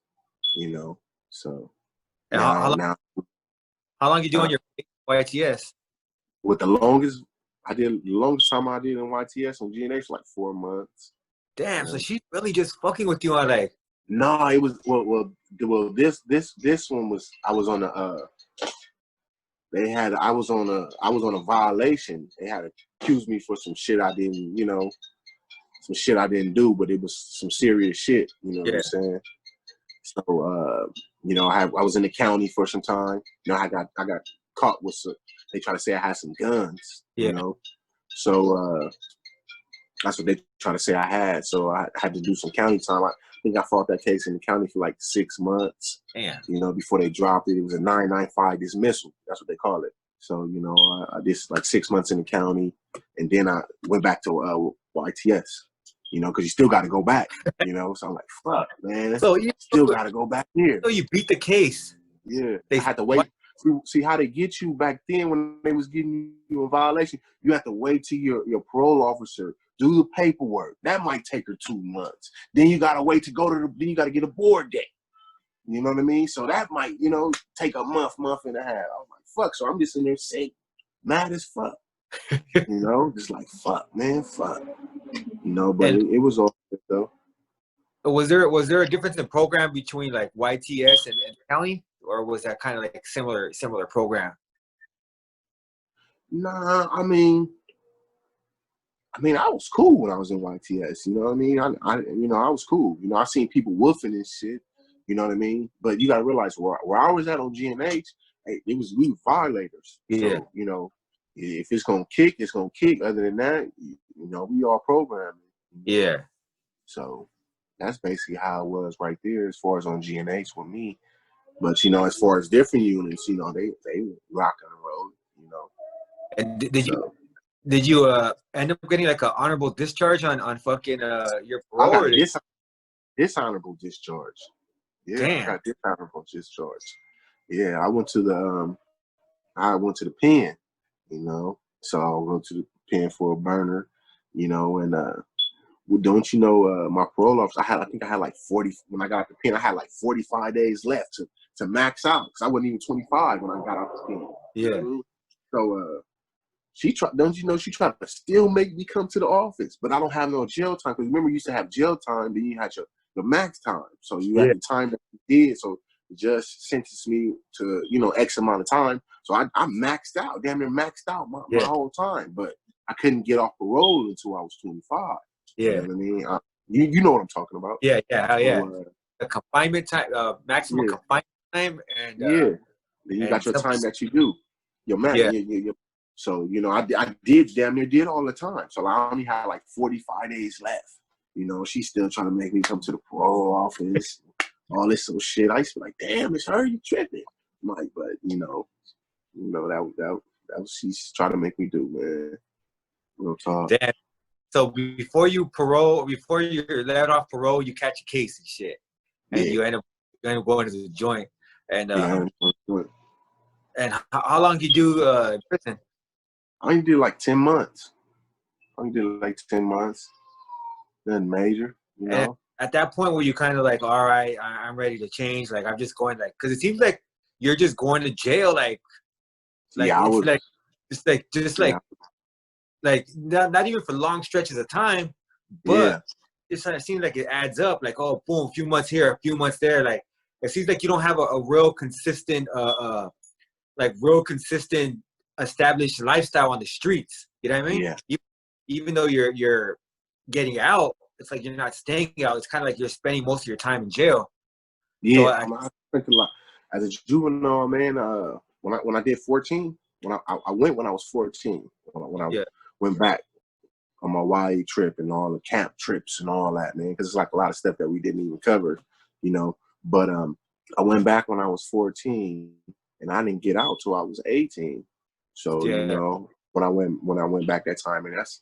you know. So And now how long you doing your YTS? With the longest time I did in YTS on GNH like 4 months. Damn, so she's really just fucking with you on like. No, it was well this one was I was on a I was on a violation. They had accused me for some shit I didn't, you know, some shit I didn't do, but it was some serious shit, you know what I'm saying? So you know, I was in the county for some time. You know, I got caught with they try to say I had some guns, you know. So that's what they try to say I had. So I had to do some county time. I think I fought that case in the county for like 6 months. Damn. You know, before they dropped it. It was a 995 dismissal. That's what they call it. So, you know, I did like 6 months in the county, and then I went back to YTS, you know, because you still got to go back, you know. So I'm like, fuck, man. So you still got to go back here. So you beat the case. Yeah. I had to wait. See how they get you back then when they was getting you a violation? You have to wait till your parole officer do the paperwork. That might take her 2 months. Then you got to wait to go to then you got to get a board date. You know what I mean? So that might, you know, take a month and a half. I was like, fuck. So I'm just in there sick, mad as fuck. You know, just like, fuck, man, fuck. You know, but it was all good, though. Was there a difference in program between like YTS and county, or was that kind of like similar program? Nah, I mean, I was cool when I was in YTS. You know what I mean? I was cool. You know, I seen people woofing and shit. You know what I mean? But you gotta realize where I was at on GNH, hey, we were violators. Yeah. So, you know, if it's gonna kick, it's gonna kick. Other than that, you know, we all programming. Yeah. So that's basically how it was right there as far as on GNH with me. But you know, as far as different units, you know, they rock and roll, you know. And did you end up getting like an honorable discharge on fucking your parole? I got dishonorable discharge. Yeah, damn. I got dishonorable discharge. Yeah, I went to the pen, you know. So I went to the pen for a burner, you know, and don't you know my parole officer, I think I had like 40 when I got the pen, I had like 45 days left to max out because I wasn't even 25 when I got out the pen. Yeah. You know? So she tried to still make me come to the office, but I don't have no jail time. Because remember, you used to have jail time, then you had your max time. So you had the time that you did. So it just sentenced me to, you know, X amount of time. So I maxed out, damn near maxed out my whole time. But I couldn't get off parole until I was 25. Yeah. You know what I mean? You know what I'm talking about. Yeah, yeah, the confinement time, maximum confinement time, and Then you got And your some, time that you do. Your man, yeah, so, I did damn near did all the time. So I only had like 45 days left. She's still trying to make me come to the parole office, all this sort of shit. I used to be like, damn, it's her, you tripping. I'm like, but that was she's trying to make me do, man. Real talk. damn. So before you're let off parole, you catch a case and shit, and Yeah. you end up going to the joint. And Yeah. how long did you do in prison? I only did like 10 months. I only did like 10 months. Nothing major, And at that point, were you kind of like, all right, I'm ready to change? Like, I'm just going, like, because it seems like you're just going to jail, like Yeah, I it's was. like just Yeah. like not even for long stretches of time, but Yeah. it kind of seems like it adds up. Like, oh, boom, a few months here, a few months there. Like, it seems like you don't have a real consistent, real consistent established lifestyle on the streets. You know what I mean? Yeah. Even though you're getting out, it's like you're not staying out. It's kind of like you're spending most of your time in jail. So Yeah. I spent a lot as a juvenile, man. When I did 14, I went when I was 14. When I yeah, went back on my YA trip and all the camp trips and all that, man, because it's like a lot of stuff that we didn't even cover, you know. But I went back when I was 14, and I didn't get out till I was 18. So yeah, when I went back that time, and that's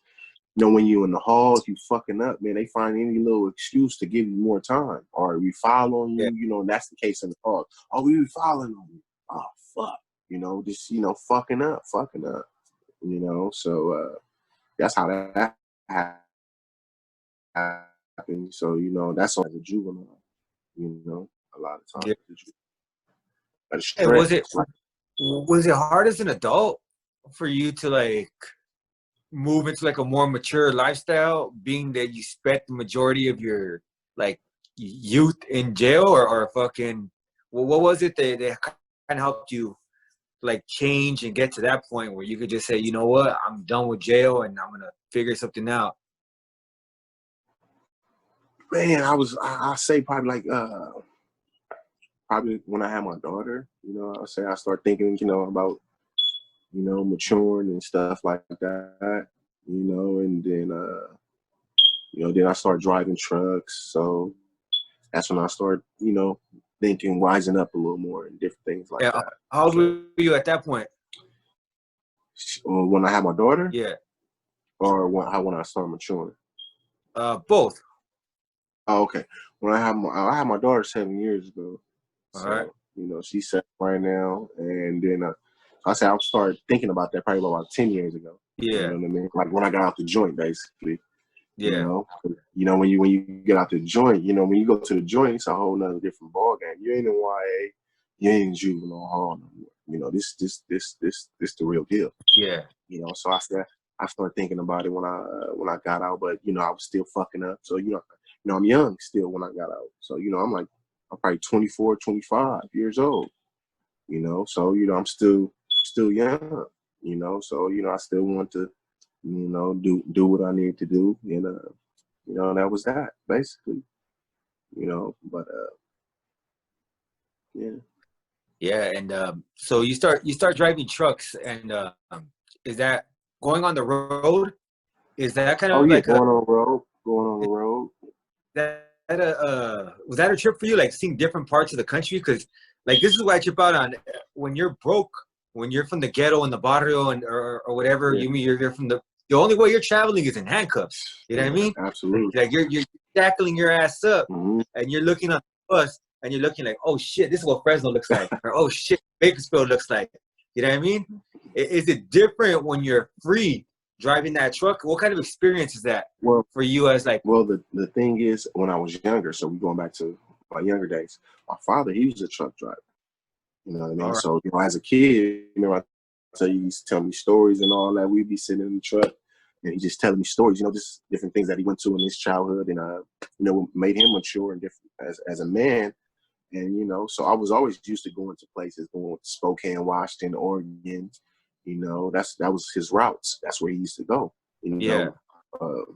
when you in the halls, you fucking up, man. They find any little excuse to give you more time, or we file on yeah, you. And that's the case in the halls. Oh, we be filing on you. Oh, fuck. Just fucking up. So that's how that happened. So that's as a juvenile. A lot of yeah. times, but And stress. Like, was it hard as an adult for you to like move into like a more mature lifestyle, being that you spent the majority of your like youth in jail, or fucking what was it that kind of helped you like change and get to that point where you could just say, you know what, I'm done with jail and I'm gonna figure something out? man, I say probably like probably when I had my daughter. I say I start thinking about maturing and stuff like that. And then I start driving trucks. So that's when I start thinking, wising up a little more and different things like Yeah. that. How old So were you at that point? when I had my daughter, Yeah. or when I started maturing. Both. Oh, okay. When I had my daughter 7 years ago. All right. So she's 7 right now, and then I say I'll start thinking about that probably about 10 years ago. You Yeah. know what I mean? Like when I got out the joint, basically. Yeah. When you get out the joint, when you go to the joint, it's a whole nother different ball game. You ain't in YA, you ain't in juvenile hall no more. This the real deal. Yeah. So I started thinking about it when I got out, but I was still fucking up. So I'm young still when I got out. So I'm probably 24, 25 years old. So I'm still young. So I still want to do what I need to do, and that was that basically. But yeah. Yeah. And so you start driving trucks, and is that going on the road? Is that kind Oh of yeah, like a going on the road. that was that a trip for you, like seeing different parts of the country? Because like this is what I trip out on when you're broke, when you're from the ghetto and the barrio and or whatever. Yeah, You mean you're from the only way you're traveling is in handcuffs. You know what I yeah, mean? absolutely. Like you're shackling your ass up, Mm-hmm. and you're looking on the bus and you're looking like, oh shit, this is what Fresno looks like, or oh shit, Bakersfield looks like. You know what I mean? Is it different when you're free driving that truck? What kind of experience is that Well, for you as like? well, the thing is, when I was younger, so we going back to my younger days. My father, he was a truck driver. You know what I mean? All right. So as a kid, I tell you, he used to tell me stories and all that. We'd be sitting in the truck, and he just telling me stories. Just different things that he went to in his childhood, and made him mature and different as a man. And so I was always used to going to places, going to Spokane, Washington, Oregon. That was his routes. That's where he used to go. You Yeah. know,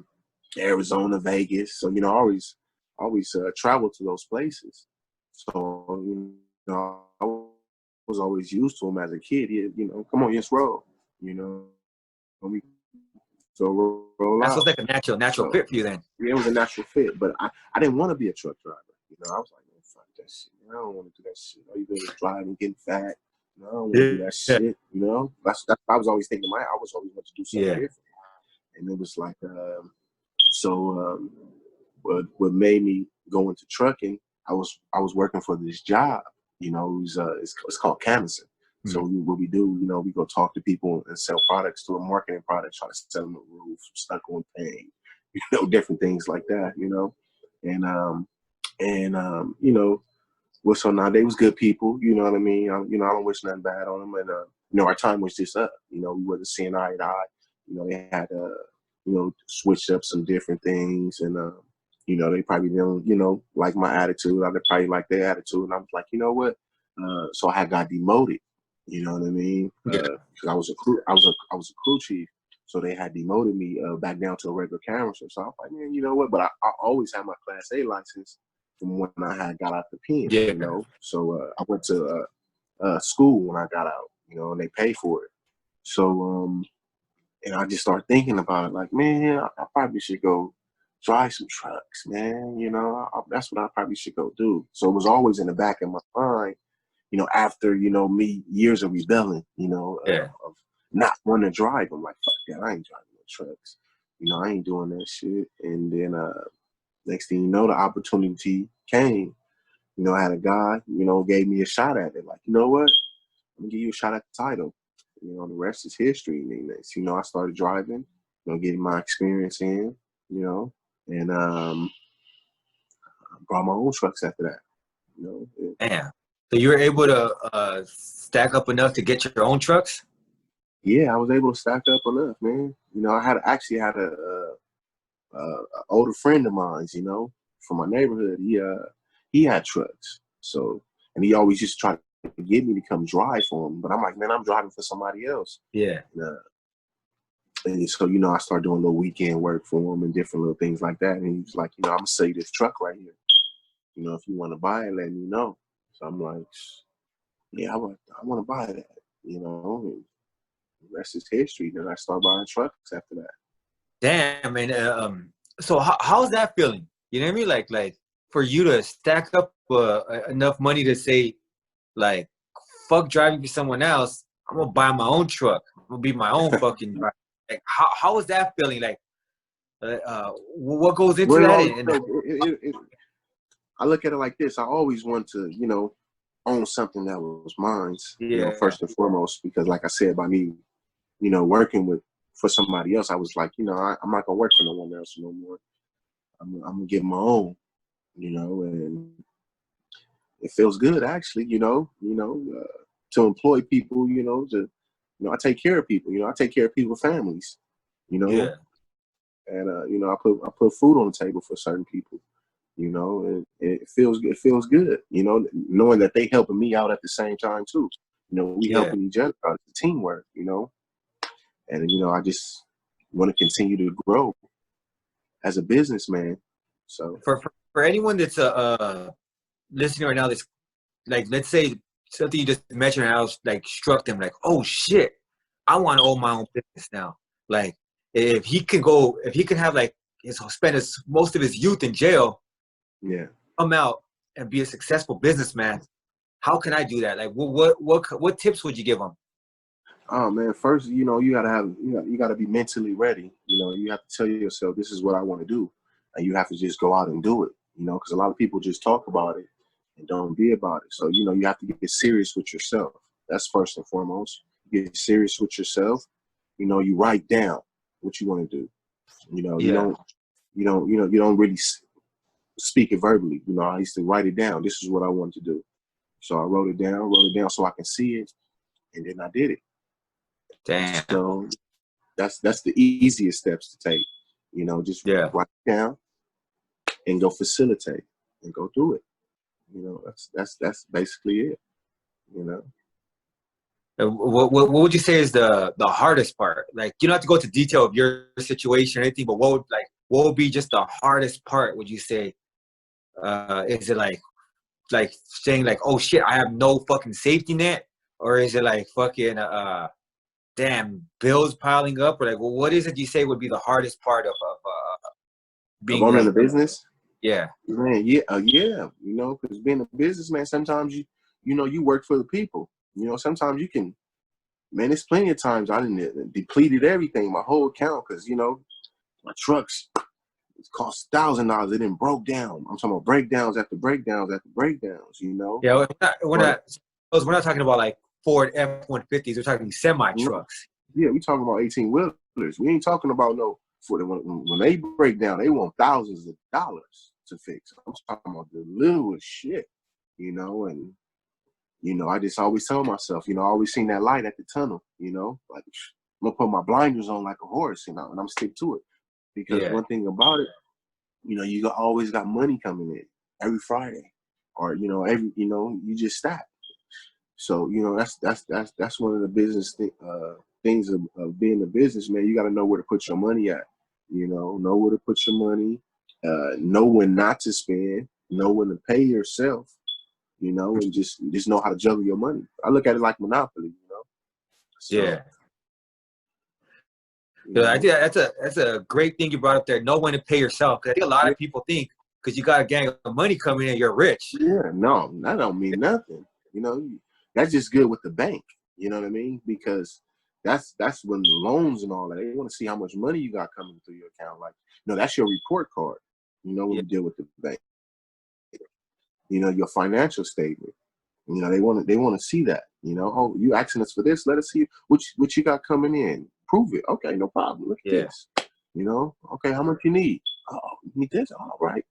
Arizona, Vegas. So always travel to those places. So I was always used to him as a kid. He, come on, let's roll. And we roll That's what's out. like a natural So fit for you then. yeah, it was a natural fit. But I didn't want to be a truck driver. I was like, man, fuck that shit. I don't want to do that shit. All you doing is driving, getting fat. I don't want to do that Yeah. shit. That's I was always thinking. I was always want to do something Yeah. different. And it was like, what made me go into trucking? I was working for this job. It's called canvassing. So what we do, we go talk to people and sell products to them, marketing products, try to sell them a roof, stuck on paint, different things like that, and well, so now they was good people, you know what I mean? I don't wish nothing bad on them, and our time was just up. We wasn't seeing eye to eye. They had switched up some different things, and they probably didn't like my attitude. They probably like their attitude, and I was like, you know what? So I got demoted. You know what I mean? Yeah. Because I was a crew chief, so they had demoted me back down to a regular camera. So I was like, man, you know what? But I always had my Class A license from when I had got out the pen. Yeah. So I went to school when I got out. And they paid for it. So and I just started thinking about it, like, man, I probably should go drive some trucks, man. That's what I probably should go do. So it was always in the back of my mind. After, me years of rebelling, of not wanting to drive. I'm like, fuck that, I ain't driving no trucks. I ain't doing that shit. And then next thing you know, the opportunity came. I had a guy, gave me a shot at it. Like, you know what? I'm gonna give you a shot at the title. The rest is history. And next, I started driving, getting my experience in, and I brought my own trucks after that. Damn. So you were able to stack up enough to get your own trucks? Yeah, I was able to stack up enough, man. I actually had a older friend of mine, from my neighborhood. He had trucks, so, and he always used to try to get me to come drive for him. But I'm like, man, I'm driving for somebody else. Yeah. And so, I started doing a little weekend work for him and different little things like that. And he was like, I'm gonna sell you this truck right here. If you want to buy it, let me know. So I'm like, yeah, I want to buy that. And the rest is history. Then I started buying trucks after that. Damn, man. So how's that feeling? You know what I mean? Like for you to stack up enough money to say, like, fuck driving for someone else. I'm gonna buy my own truck. I'm gonna be my own fucking driver. Like, how is that feeling? Like, what goes into that? I look at it like this. I always want to, own something that was mine, Yeah. First and foremost, because like I said, by me, working for somebody else, I was like, I'm not gonna work for no one else no more. I'm gonna get my own, and it feels good actually, to employ people, I take care of people, I take care of people's families, Yeah. And I put food on the table for certain people. And it feels good. It feels good, knowing that they helping me out at the same time too. We helping each other. It's teamwork, and I just want to continue to grow as a businessman. So for anyone that's listening right now, that's like, let's say something you just mentioned, and I was like struck them, like, oh shit, I want to own my own business now. Like, if he can have like spend most of his youth in jail. Yeah. Come out and be a successful businessman. How can I do that? Like, what tips would you give them? Oh man, first, you gotta be mentally ready. You have to tell yourself, this is what I want to do, and you have to just go out and do it. Because a lot of people just talk about it and don't be about it. So you have to get serious with yourself. That's first and foremost. Get serious with yourself. You write down what you want to do. You don't really speak it verbally. I used to write it down. This is what I want to do. So I wrote it down so I can see it, and then I did it. Damn. So that's the easiest steps to take. Just write it down and go facilitate and go do it. That's basically it. What would you say is the hardest part? Like, you don't have to go into detail of your situation or anything, but what would be just the hardest part? Would you say? Is it like saying like, oh shit, I have no fucking safety net, or is it like fucking damn bills piling up, or like, well, what is it you say would be the hardest part of Of being owning like, a business, yeah, man, yeah, yeah, you know, because being a businessman, sometimes you know, you work for the people. You know, sometimes you can, man, there's plenty of times I didn't depleted everything, my whole account, because, you know, my trucks, it cost $1,000. It didn't broke down. I'm talking about breakdowns after breakdowns after breakdowns, you know. yeah, But we're not talking about like Ford F-150s. We're talking semi trucks. yeah, we talking about 18-wheelers. We ain't talking about no, for the, when they break down, they want thousands of dollars to fix. I'm talking about the littlest shit, you know. And you know, I just always tell myself, you know, I always seen that light at the tunnel, you know, like I'm gonna put my blinders on like a horse, you know, and I'm stick to it. Because Yeah, one thing about it, you know, always got money coming in every Friday, or you know, you know, you just stack. So you know, that's one of the things of being a businessman. You got to know where to put your money at. You know where to put your money. Know when not to spend. Know when to pay yourself. You know, and just know how to juggle your money. I look at it like Monopoly. You know, so yeah. you So I know, think that's a great thing you brought up there. Know when to pay yourself. 'Cause I think a lot yeah, of people think because you got a gang of money coming in, you're rich. yeah, no, that don't mean nothing. You know, that's just good with the bank. You know what I mean? Because that's when the loans and all that. They want to see how much money you got coming through your account. Like, no, that's your report card. You know, when Yeah, you deal with the bank, you know, your financial statement. You know, they want to see that. You know, oh, you asking us for this? Let us see what you got coming in. Prove it. Okay, no problem. Look at yeah, this. You know, okay, how much you need? Oh, you need this. All right.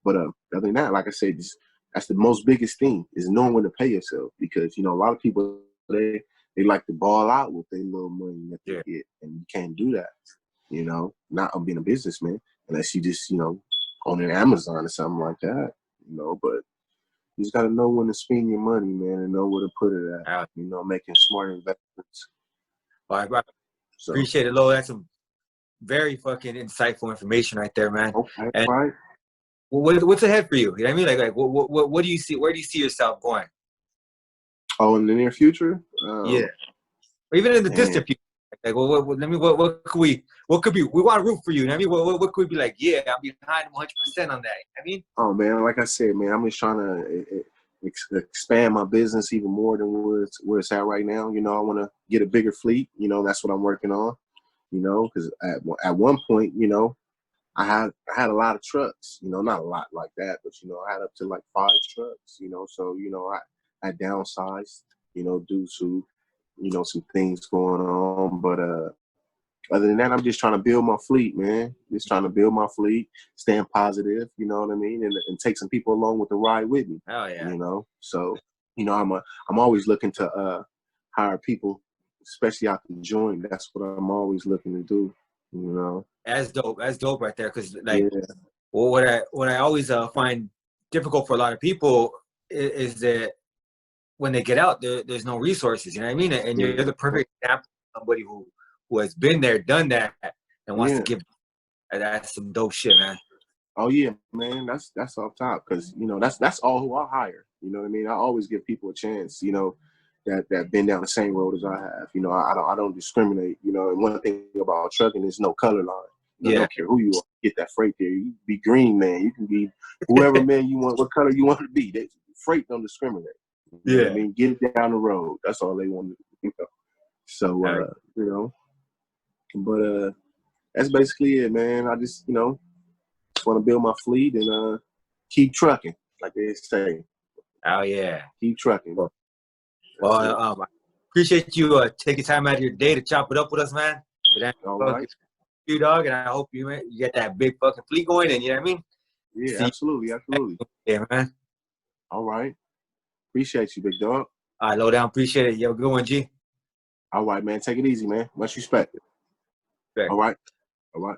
But other than that, like I said, that's the most biggest thing is knowing when to pay yourself, because you know a lot of people they like to ball out with their little money that they yeah, get, and you can't do that. You know, not being a businessman unless you just own an Amazon or something like that. You know, but you just got to know when to spend your money, man, and know where to put it at. yeah. You know, making smart investments. I So appreciate it, Lo. That's some very fucking insightful information right there, man. okay, And right. what's ahead for you? You know what I mean? Like what do you see? Where do you see yourself going? Oh, in the near future, Yeah, or even in the man. distant future. Like, let me, what could be, we want to root for you. You know what I mean? What could we be like, yeah, I'm behind 100% on that. You know what I mean? Oh man, like I said, man, I'm just trying to expand my business even more than where it's at right now. You know, I want to get a bigger fleet. You know, that's what I'm working on. You know, because at one point, you know, I had a lot of trucks. You know, not a lot like that, but you know, I had up to like 5 trucks. You know, so you know, I downsized. You know, due to some things going on, but other than that, I'm just trying to build my fleet, man. Just trying to build my fleet, staying positive, you know what I mean, and take some people along with the ride with me, Oh yeah. you know. So, you know, I'm always looking to hire people, especially out the joint. That's what I'm always looking to do, you know. That's dope. That's dope right there. Cause Yeah, like, well, what I always find difficult for a lot of people is that when they get out, there's no resources. You know what I mean? And you're yeah, the perfect example of somebody who has been there, done that, and wants to yeah. give. That's some dope shit, man. Oh yeah, man. That's off top, because you know that's all who I hire. You know what I mean? I always give people a chance. You know, that been down the same road as I have. You know, I don't discriminate. You know, and one thing about trucking is no color line. You know, they Yeah, don't care who you are. Get that freight there. You can be green, man. You can be whoever man you want, what color you want to be. Freight don't discriminate. You know what I yeah. mean? Get it down the road. That's all they want to do. You know? So Uh, you know, but that's basically it, man. I just want to build my fleet and keep trucking, like they say. oh yeah. Keep trucking. Well, That's it. I appreciate you taking time out of your day to chop it up with us, man. It All ain't right. you, dog, and I hope you get that big fucking fleet going, and you know what I mean. Yeah, See absolutely, absolutely. you, yeah, man. All right. Appreciate you, big dog. All right, low down, appreciate it. You have a good one, G. All right, man. Take it easy, man. Much respect. Respect. All right. All right.